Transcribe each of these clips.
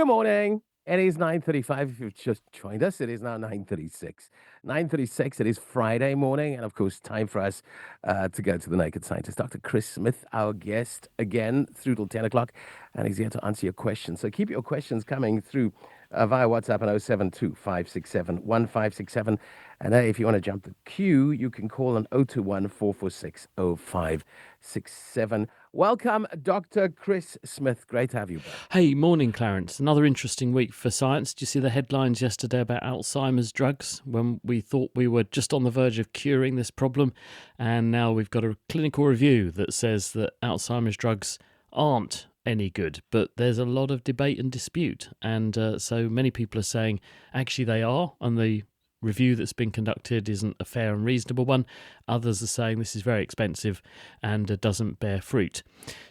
Good morning. It is 9:35. If you've just joined us, it is now 9:36. 9:36, it is Friday morning, and of course, time for us to go to the Naked Scientist. Dr. Chris Smith, our guest, again, through till 10 o'clock, and he's here to answer your questions. So keep your questions coming through via WhatsApp at 072 567 1567. And if you want to jump the queue, you can call on 021 446 0567. Welcome, Dr. Chris Smith. Great to have you back. Hey, morning, Clarence. Another interesting week for science. Did you see the headlines yesterday about Alzheimer's drugs when we thought we were just on the verge of curing this problem? And now we've got a clinical review that says that Alzheimer's drugs aren't any good, but there's a lot of debate and dispute. And so many people are saying actually they are, and the review that's been conducted isn't a fair and reasonable one. Others are saying this is very expensive and doesn't bear fruit.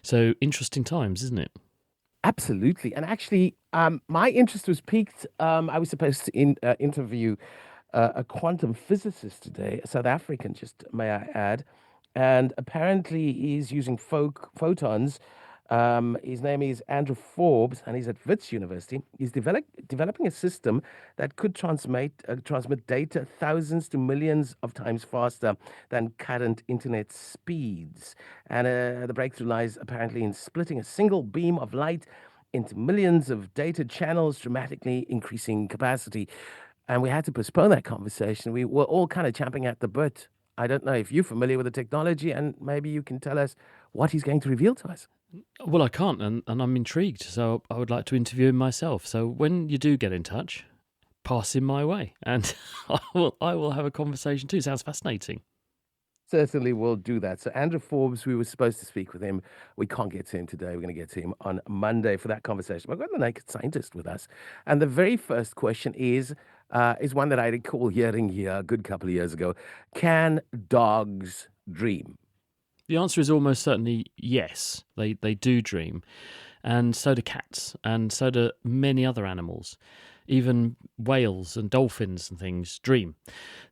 So interesting times, isn't it? Absolutely. And actually, my interest was piqued. I was supposed to interview a quantum physicist today, a South African, just may I add. And apparently, he's using photons. His name is Andrew Forbes, and he's at Wits University. He's developing a system that could transmit data thousands to millions of times faster than current internet speeds. And the breakthrough lies apparently in splitting a single beam of light into millions of data channels, dramatically increasing capacity. And we had to postpone that conversation. We were all kind of champing at the bit. I don't know if you're familiar with the technology, and maybe you can tell us what he's going to reveal to us. Well, I can't, and I'm intrigued, so I would like to interview him myself. So when you do get in touch, pass him my way, and I will have a conversation too. Sounds fascinating. Certainly will do that. So Andrew Forbes, we were supposed to speak with him. We can't get to him today. We're going to get to him on Monday for that conversation. We've got the Naked Scientist with us. And the very first question is one that I recall hearing here a good couple of years ago. Can dogs dream? The answer is almost certainly yes. They do dream, and so do cats, and so do many other animals. Even whales and dolphins and things dream.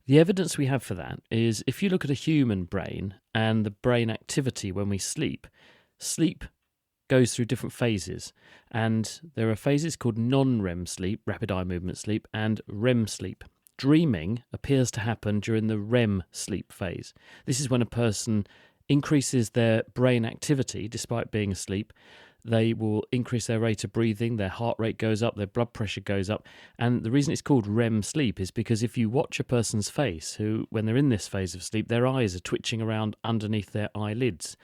The evidence we have for that is if you look at a human brain and the brain activity when we sleep, sleep goes through different phases. And there are phases called non-REM sleep, rapid eye movement sleep, and REM sleep. Dreaming appears to happen during the REM sleep phase. This is when a person increases their brain activity despite being asleep. They will increase their rate of breathing, their heart rate goes up, their blood pressure goes up. And the reason it's called REM sleep is because if you watch a person's face who, when they're in this phase of sleep, their eyes are twitching around underneath their eyelids.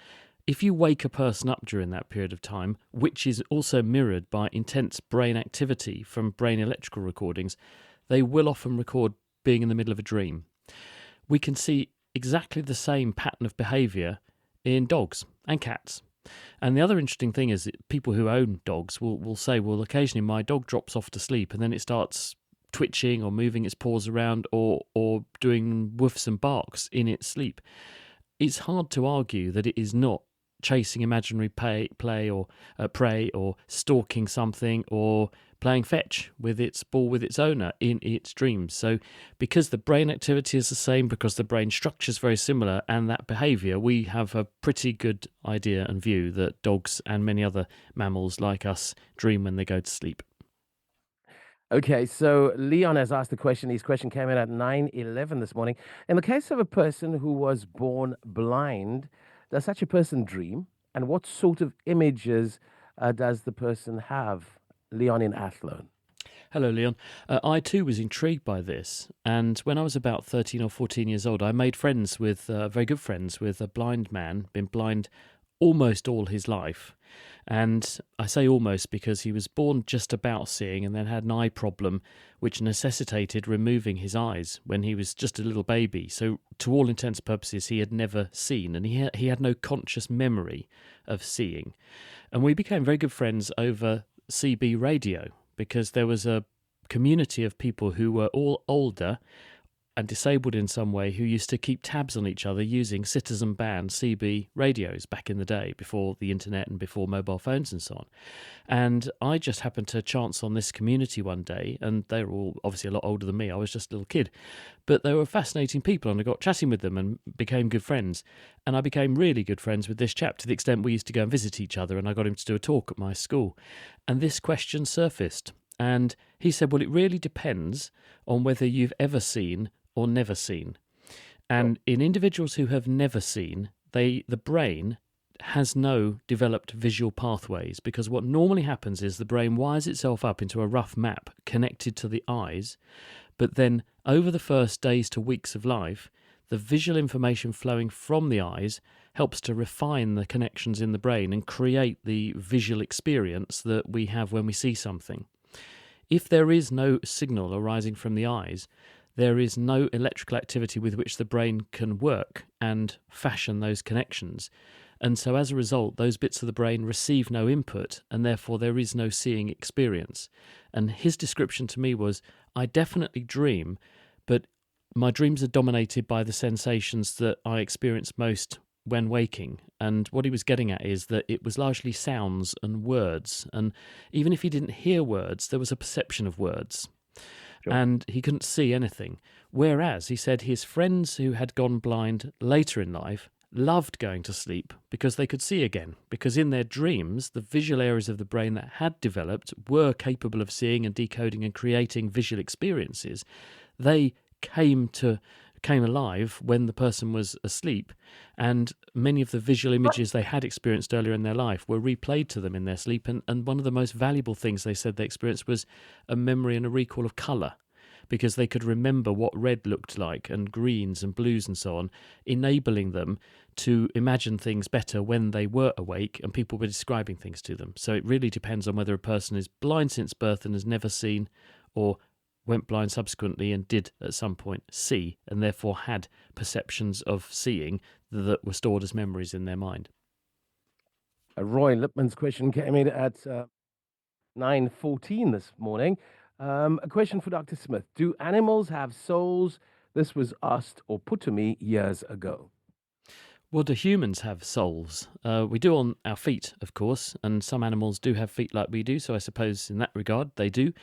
If you wake a person up during that period of time, which is also mirrored by intense brain activity from brain electrical recordings, they will often record being in the middle of a dream. We can see exactly the same pattern of behaviour in dogs and cats. And the other interesting thing is that people who own dogs will say, well, occasionally my dog drops off to sleep and then it starts twitching or moving its paws around or doing woofs and barks in its sleep. It's hard to argue that it is not chasing imaginary play or prey or stalking something or playing fetch with its ball with its owner in its dreams. So because the brain activity is the same, because the brain structure is very similar and that behaviour, we have a pretty good idea and view that dogs and many other mammals like us dream when they go to sleep. Okay, so Leon has asked the question. His question came in at 9:11 this morning. In the case of a person who was born blind, does such a person dream? And what sort of images does the person have? Leon in Athlone. Hello, Leon. I too was intrigued by this, and when I was about 13 or 14 years old, I made friends with, very good friends with a blind man, been blind almost all his life. And I say almost because he was born just about seeing and then had an eye problem which necessitated removing his eyes when he was just a little baby. So to all intents and purposes, he had never seen, and he had no conscious memory of seeing. And we became very good friends over CB radio because there was a community of people who were all older, and disabled in some way who used to keep tabs on each other using citizen band CB radios back in the day before the internet and before mobile phones and so on. And I just happened to chance on this community one day, and they were all obviously a lot older than me. I was just a little kid, but they were fascinating people, and I got chatting with them and became good friends. And I became really good friends with this chap to the extent we used to go and visit each other, and I got him to do a talk at my school. And this question surfaced, and he said, well, it really depends on whether you've ever seen or never seen. And in individuals who have never seen, the brain has no developed visual pathways, because what normally happens is the brain wires itself up into a rough map connected to the eyes, but then over the first days to weeks of life, the visual information flowing from the eyes helps to refine the connections in the brain and create the visual experience that we have when we see something. If there is no signal arising from the eyes, there is no electrical activity with which the brain can work and fashion those connections. And so as a result, those bits of the brain receive no input, and therefore there is no seeing experience. And his description to me was, I definitely dream, but my dreams are dominated by the sensations that I experience most when waking. And what he was getting at is that it was largely sounds and words. And even if he didn't hear words, there was a perception of words. Sure. And he couldn't see anything. Whereas he said his friends who had gone blind later in life loved going to sleep because they could see again, because in their dreams the visual areas of the brain that had developed were capable of seeing and decoding and creating visual experiences. They came alive when the person was asleep, and many of the visual images they had experienced earlier in their life were replayed to them in their sleep. And one of the most valuable things they said they experienced was a memory and a recall of colour, because they could remember what red looked like and greens and blues and so on, enabling them to imagine things better when they were awake and people were describing things to them. So it really depends on whether a person is blind since birth and has never seen, or went blind subsequently and did at some point see, and therefore had perceptions of seeing that were stored as memories in their mind. Roy Lipman's question came in at 9:14 this morning. A question for Dr. Smith. Do animals have souls? This was asked or put to me years ago. Well, do humans have souls? We do on our feet, of course, and some animals do have feet like we do, so I suppose in that regard they do.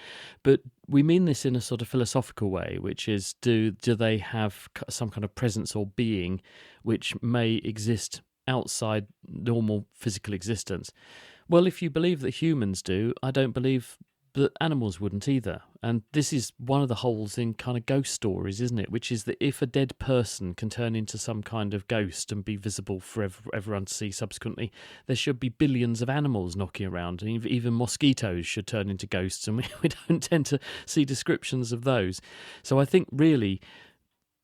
But we mean this in a sort of philosophical way, which is, do they have some kind of presence or being which may exist outside normal physical existence? Well, if you believe that humans do, I don't believe that animals wouldn't either. And this is one of the holes in kind of ghost stories, isn't it? Which is that if a dead person can turn into some kind of ghost and be visible for everyone to see subsequently, there should be billions of animals knocking around. And even mosquitoes should turn into ghosts, and we don't tend to see descriptions of those. So I think really,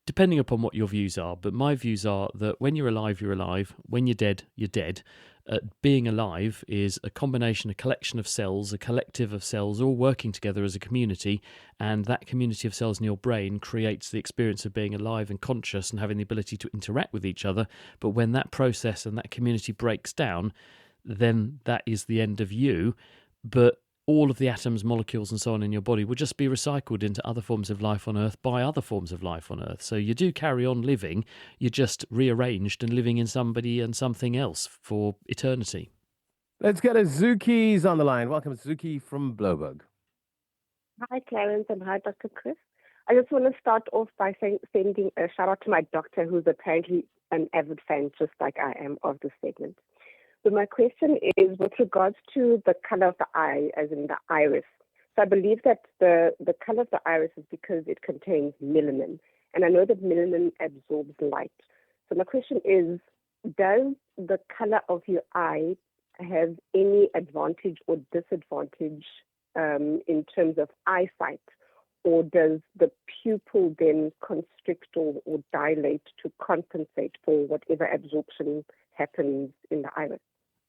depending upon what your views are, but my views are that when you're alive, you're alive. When you're dead, you're dead. Being alive is a combination, a collection of cells, a collective of cells all working together as a community, and that community of cells in your brain creates the experience of being alive and conscious and having the ability to interact with each other. But when that process and that community breaks down, then that is the end of you. But all of the atoms, molecules and so on in your body will just be recycled into other forms of life on Earth by other forms of life on Earth. So you do carry on living, you're just rearranged and living in somebody and something else for eternity. Let's get a Zuki's on the line. Welcome, Zuki from Bloberg. Hi, Clarence, and hi, Dr. Chris. I just want to start off by sending a shout out to my doctor, who's apparently an avid fan, just like I am, of this segment. So my question is with regards to the color of the eye, as in the iris. So I believe that the color of the iris is because it contains melanin. And I know that melanin absorbs light. So my question is, does the color of your eye have any advantage or disadvantage in terms of eyesight? Or does the pupil then constrict or dilate to compensate for whatever absorption happens in the iris?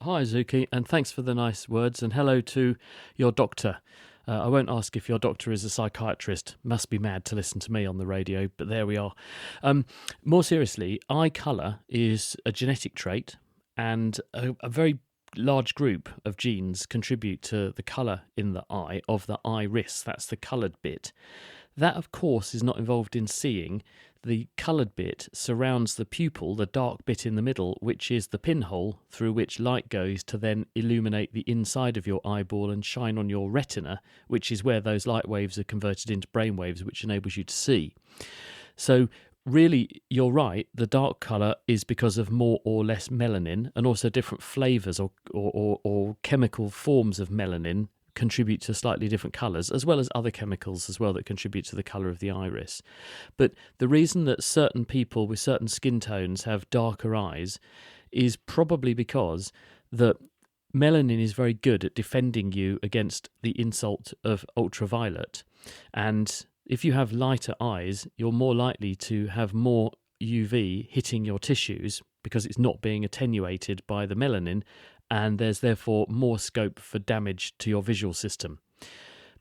Hi, Zuki, and thanks for the nice words, and hello to your doctor. I won't ask if your doctor is a psychiatrist. Must be mad to listen to me on the radio, but there we are. More seriously, eye colour is a genetic trait, and a very large group of genes contribute to the colour in the eye of the iris. That's the coloured bit. That, of course, is not involved in seeing. The coloured bit surrounds the pupil, the dark bit in the middle, which is the pinhole through which light goes to then illuminate the inside of your eyeball and shine on your retina, which is where those light waves are converted into brain waves, which enables you to see. So really, you're right, the dark colour is because of more or less melanin, and also different flavours or chemical forms of melanin contribute to slightly different colours, as well as other chemicals as well that contribute to the colour of the iris. But the reason that certain people with certain skin tones have darker eyes is probably because that melanin is very good at defending you against the insult of ultraviolet. And if you have lighter eyes, you're more likely to have more UV hitting your tissues because it's not being attenuated by the melanin, and there's therefore more scope for damage to your visual system.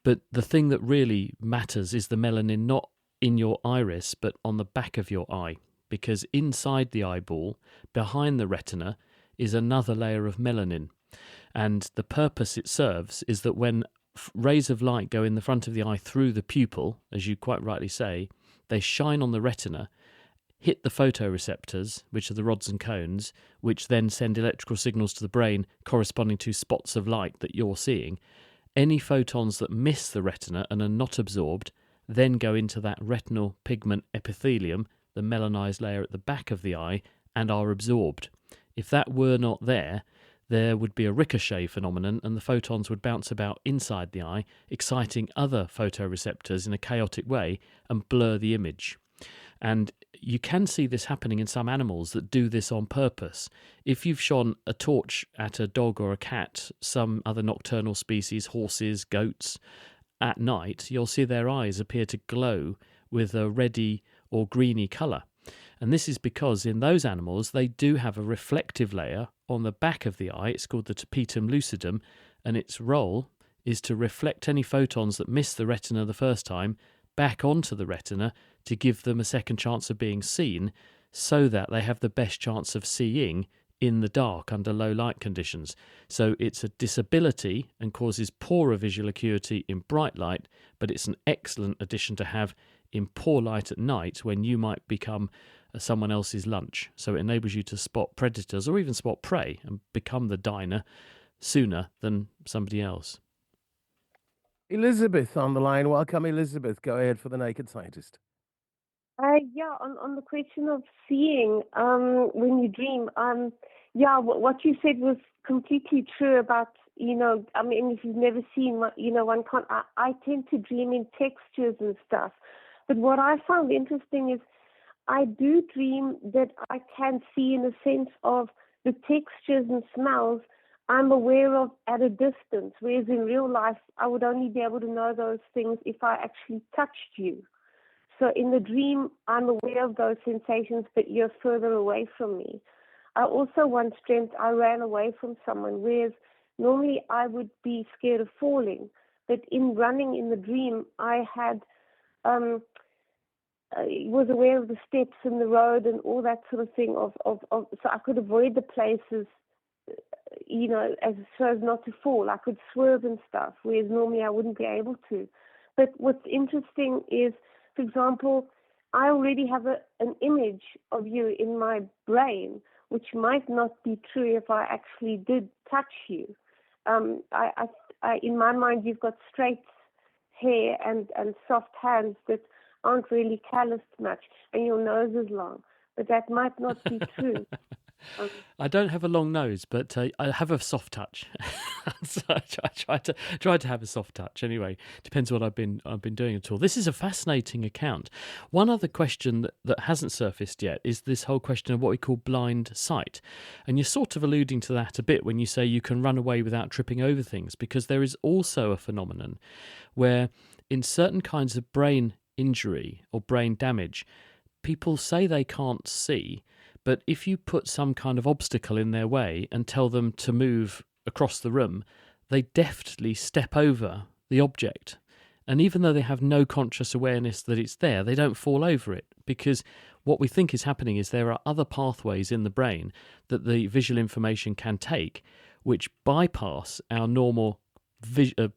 But the thing that really matters is the melanin not in your iris, but on the back of your eye, because inside the eyeball, behind the retina, is another layer of melanin. And the purpose it serves is that when rays of light go in the front of the eye through the pupil, as you quite rightly say, they shine on the retina, hit the photoreceptors, which are the rods and cones, which then send electrical signals to the brain corresponding to spots of light that you're seeing. Any photons that miss the retina and are not absorbed then go into that retinal pigment epithelium, the melanized layer at the back of the eye, and are absorbed. If that were not there, there would be a ricochet phenomenon and the photons would bounce about inside the eye, exciting other photoreceptors in a chaotic way and blur the image. And you can see this happening in some animals that do this on purpose. If you've shone a torch at a dog or a cat, some other nocturnal species, horses, goats, at night, you'll see their eyes appear to glow with a reddy or greeny colour. And this is because in those animals, they do have a reflective layer on the back of the eye. It's called the tapetum lucidum, and its role is to reflect any photons that miss the retina the first time back onto the retina to give them a second chance of being seen, so that they have the best chance of seeing in the dark under low light conditions. So it's a disability and causes poorer visual acuity in bright light, but it's an excellent addition to have in poor light at night when you might become someone else's lunch. So it enables you to spot predators or even spot prey and become the diner sooner than somebody else. Elizabeth on the line. Welcome, Elizabeth. Go ahead for the Naked Scientist. Yeah, on the question of seeing when you dream, what you said was completely true about, I mean, if you've never seen, one can't, I tend to dream in textures and stuff. But what I found interesting is I do dream that I can see in the sense of the textures and smells I'm aware of at a distance, whereas in real life, I would only be able to know those things if I actually touched you. So in the dream, I'm aware of those sensations, but you're further away from me. I also once dreamt I ran away from someone, whereas normally I would be scared of falling. But in running in the dream, I had was aware of the steps and the road and all that sort of thing. So I could avoid the places, as so as not to fall. I could swerve and stuff, whereas normally I wouldn't be able to. But what's interesting is, for example, I already have an image of you in my brain, which might not be true if I actually did touch you. In my mind, you've got straight hair and soft hands that aren't really calloused much, and your nose is long. But that might not be true. I don't have a long nose, but I have a soft touch. So I try to have a soft touch. Anyway, depends what I've been doing at all. This is a fascinating account. One other question that hasn't surfaced yet is this whole question of what we call blind sight, and you're sort of alluding to that a bit when you say you can run away without tripping over things, because there is also a phenomenon where in certain kinds of brain injury or brain damage, people say they can't see. But if you put some kind of obstacle in their way and tell them to move across the room, they deftly step over the object. And even though they have no conscious awareness that it's there, they don't fall over it, because what we think is happening is there are other pathways in the brain that the visual information can take, which bypass our normal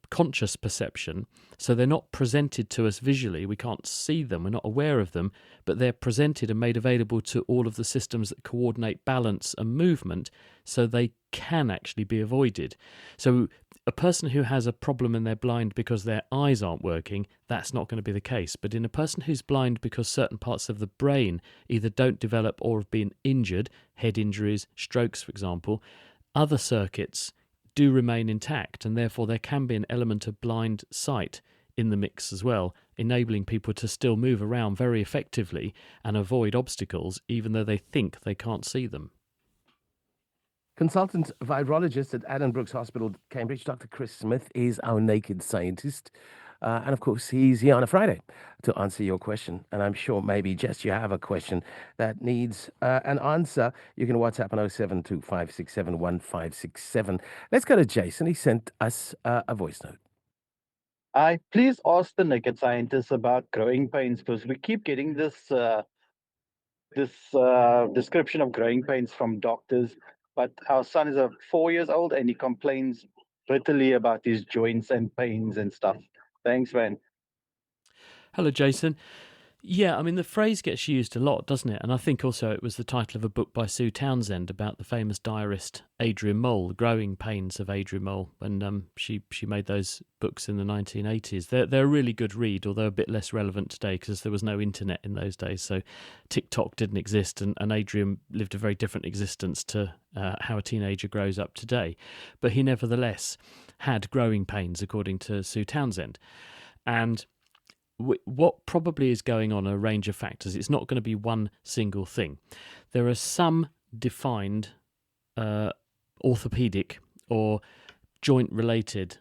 conscious perception, so they're not presented to us visually. We can't see them, we're not aware of them, but they're presented and made available to all of the systems that coordinate balance and movement, so they can actually be avoided. So a person who has a problem and they're blind because their eyes aren't working, that's not going to be the case. But in a person who's blind because certain parts of the brain either don't develop or have been injured, head injuries, strokes, for example, other circuits do remain intact, and therefore there can be an element of blind sight in the mix as well, enabling people to still move around very effectively and avoid obstacles even though they think they can't see them. Consultant virologist at Addenbrooke's Hospital, Cambridge, Dr. Chris Smith is our naked scientist. And of course, he's here on a Friday to answer your question. And I'm sure maybe, Jess, you have a question that needs an answer. You can WhatsApp on 0725671567. Let's go to Jason. He sent us a voice note. Please ask the naked scientists about growing pains, because we keep getting this description of growing pains from doctors. But our son is 4 years old and he complains bitterly about his joints and pains and stuff. Thanks, man. Hello, Jason. Yeah, I mean, the phrase gets used a lot, doesn't it? And I think also it was the title of a book by Sue Townsend about the famous diarist Adrian Mole, The Growing Pains of Adrian Mole. And she made those books in the 1980s. They're a really good read, although a bit less relevant today because there was no internet in those days. So TikTok didn't exist, and Adrian lived a very different existence to how a teenager grows up today. But he nevertheless had growing pains, according to Sue Townsend. And what probably is going on are a range of factors. It's not going to be one single thing. There are some defined orthopedic or joint-related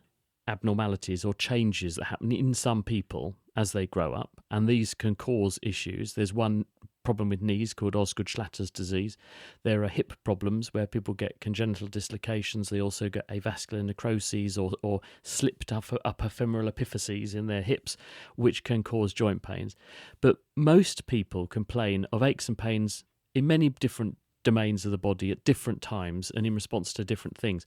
abnormalities or changes that happen in some people as they grow up, and these can cause issues. There's one problem with knees called Osgood-Schlatter's disease. There are hip problems where people get congenital dislocations. They also get avascular necroses or slipped upper femoral epiphyses in their hips, which can cause joint pains. But most people complain of aches and pains in many different domains of the body at different times and in response to different things.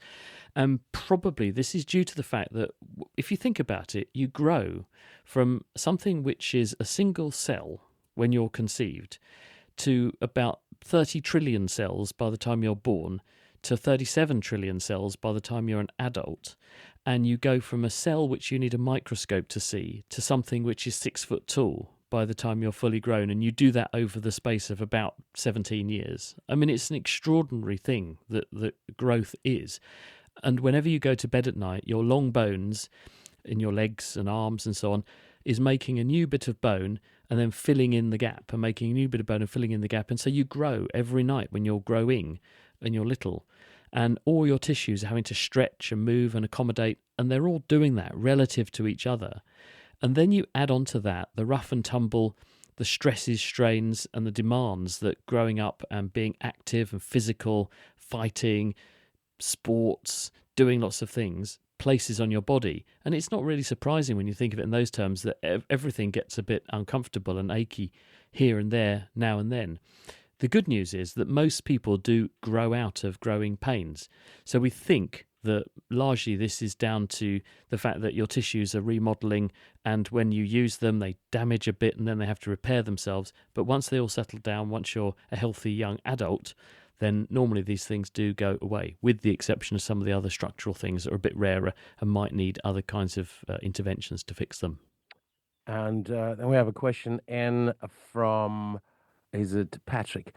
And probably this is due to the fact that if you think about it, you grow from something which is a single cell when you're conceived to about 30 trillion cells by the time you're born to 37 trillion cells by the time you're an adult. And you go from a cell which you need a microscope to see to something which is 6 foot tall by the time you're fully grown, and you do that over the space of about 17 years. I mean, it's an extraordinary thing that growth is. And whenever you go to bed at night, your long bones in your legs and arms and so on is making a new bit of bone and then filling in the gap and making a new bit of bone and filling in the gap. And so you grow every night when you're growing and you're little. And all your tissues are having to stretch and move and accommodate, and they're all doing that relative to each other. And then you add on to that the rough and tumble, the stresses, strains, and the demands that growing up and being active and physical, fighting, sports, doing lots of things places on your body. And it's not really surprising when you think of it in those terms that everything gets a bit uncomfortable and achy here and there, now and then. The good news is that most people do grow out of growing pains. So we think that largely this is down to the fact that your tissues are remodeling, and when you use them, they damage a bit and then they have to repair themselves. But once they all settle down, once you're a healthy young adult, then normally these things do go away, with the exception of some of the other structural things that are a bit rarer and might need other kinds of interventions to fix them. And then we have a question in from, is it Patrick?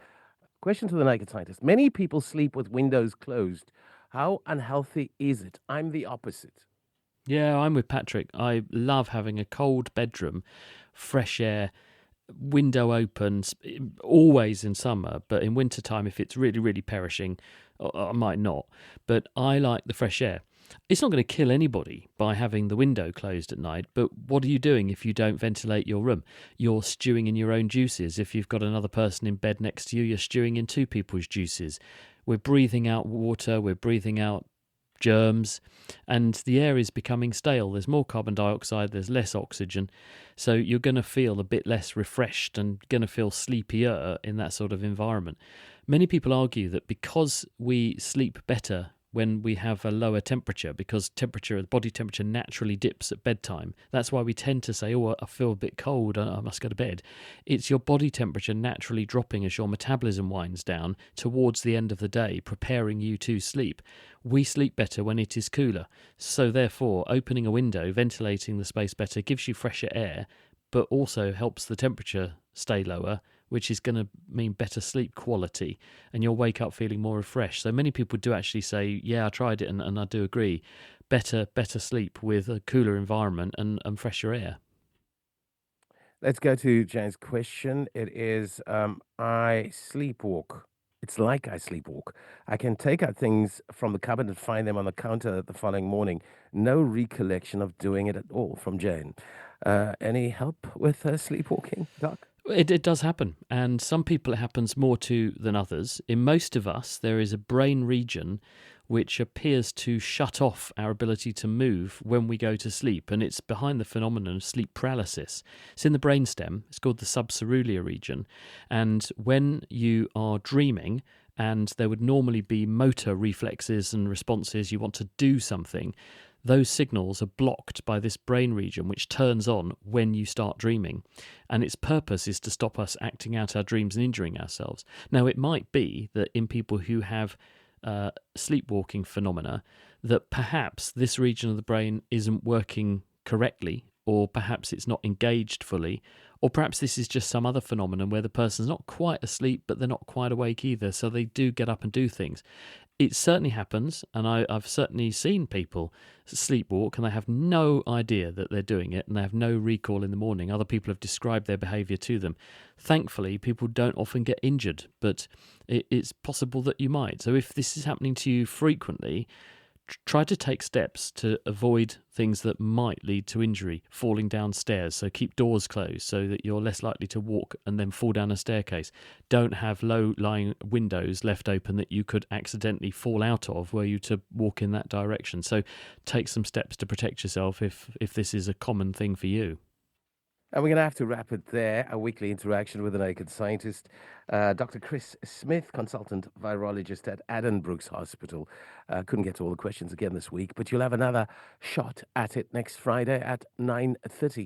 Question to the naked scientist. Many people sleep with windows closed. How unhealthy is it? I'm the opposite. Yeah, I'm with Patrick. I love having a cold bedroom, fresh air, window open, always in summer, but in wintertime, if it's really, really perishing, I might not. But I like the fresh air. It's not going to kill anybody by having the window closed at night, but what are you doing if you don't ventilate your room? You're stewing in your own juices. If you've got another person in bed next to you, you're stewing in two people's juices. We're breathing out water, we're breathing out germs, and the air is becoming stale. There's more carbon dioxide, there's less oxygen, so you're going to feel a bit less refreshed and going to feel sleepier in that sort of environment. Many people argue that because we sleep better when we have a lower temperature, because body temperature naturally dips at bedtime. That's why we tend to say, oh, I feel a bit cold, I must go to bed. It's your body temperature naturally dropping as your metabolism winds down towards the end of the day, preparing you to sleep. We sleep better when it is cooler. So therefore, opening a window, ventilating the space better, gives you fresher air, but also helps the temperature stay lower, which is going to mean better sleep quality, and you'll wake up feeling more refreshed. So many people do actually say, yeah, I tried it, and I do agree. Better sleep with a cooler environment and fresher air. Let's go to Jane's question. It is I sleepwalk. It's like I sleepwalk. I can take out things from the cupboard and find them on the counter the following morning. No recollection of doing it at all, from Jane. Any help with sleepwalking, Doc? It does happen, and some people it happens more to than others. In most of us, there is a brain region which appears to shut off our ability to move when we go to sleep, and it's behind the phenomenon of sleep paralysis. It's in the brainstem. It's called the subcerulear region, and when you are dreaming, and there would normally be motor reflexes and responses, you want to do something, those signals are blocked by this brain region, which turns on when you start dreaming. And its purpose is to stop us acting out our dreams and injuring ourselves. Now, it might be that in people who have sleepwalking phenomena, that perhaps this region of the brain isn't working correctly, or perhaps it's not engaged fully, or perhaps this is just some other phenomenon where the person's not quite asleep, but they're not quite awake either, so they do get up and do things. It certainly happens, and I've certainly seen people sleepwalk and they have no idea that they're doing it, and they have no recall in the morning. Other people have described their behaviour to them. Thankfully, people don't often get injured, but it's possible that you might. So if this is happening to you frequently, try to take steps to avoid things that might lead to injury, falling down stairs. So keep doors closed so that you're less likely to walk and then fall down a staircase. Don't have low-lying windows left open that you could accidentally fall out of were you to walk in that direction. So take some steps to protect yourself if this is a common thing for you. And we're going to have to wrap it there. A weekly interaction with the Naked Scientist. Dr. Chris Smith, consultant virologist at Addenbrooke's Hospital. Couldn't get to all the questions again this week, but you'll have another shot at it next Friday at 9:30.